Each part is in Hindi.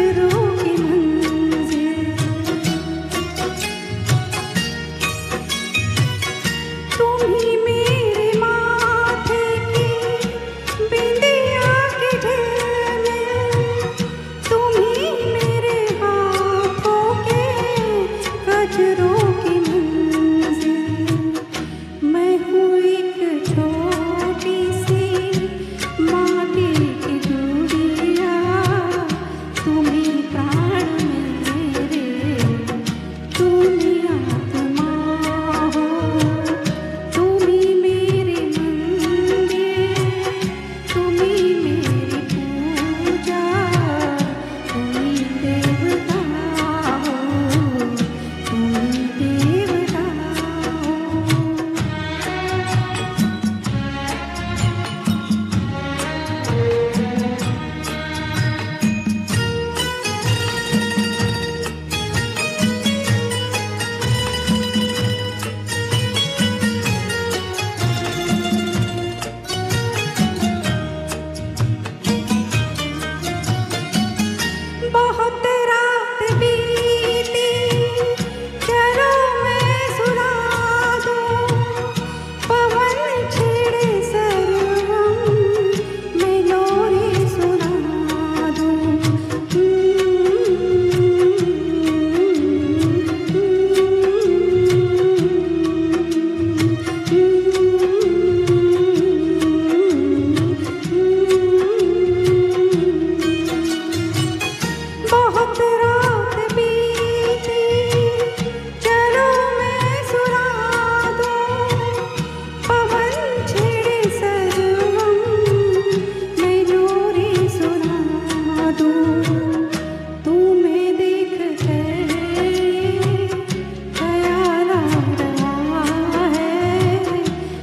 गजरों की मंजिल। तुम ही मेरे माथे की बिंदिया की झिलमिल, तुम ही मेरे हाथों के गजरों की मंजिल। मैं हूँ एक छोटी सी माटी की गुड़िया, तुम ही प्राण मेरे, तुम ही आत्मा हो, तुम ही मेरे मंदिर, तुम ही मेरी पूजा, तुम ही देवता हो, तुम ही देवता हो। बहुत रात बीती, चलो मैं सुना दूं, पवन छेड़े सरगम, मैं लोरी सुना दूं। बहुत रात बीती, चलो मैं सुना दूं, पवन छेड़े सरगम, मैं लोरी सुना दूं। तुम्हें देख कर ख्याल आ रहा है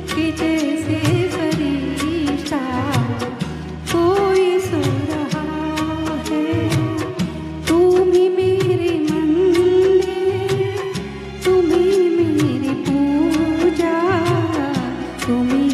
कि जैसे फरिश्ता कोई सो रहा है। तुम ही मेरे मंदिर, तुम ही मेरी पूजा, तुम ही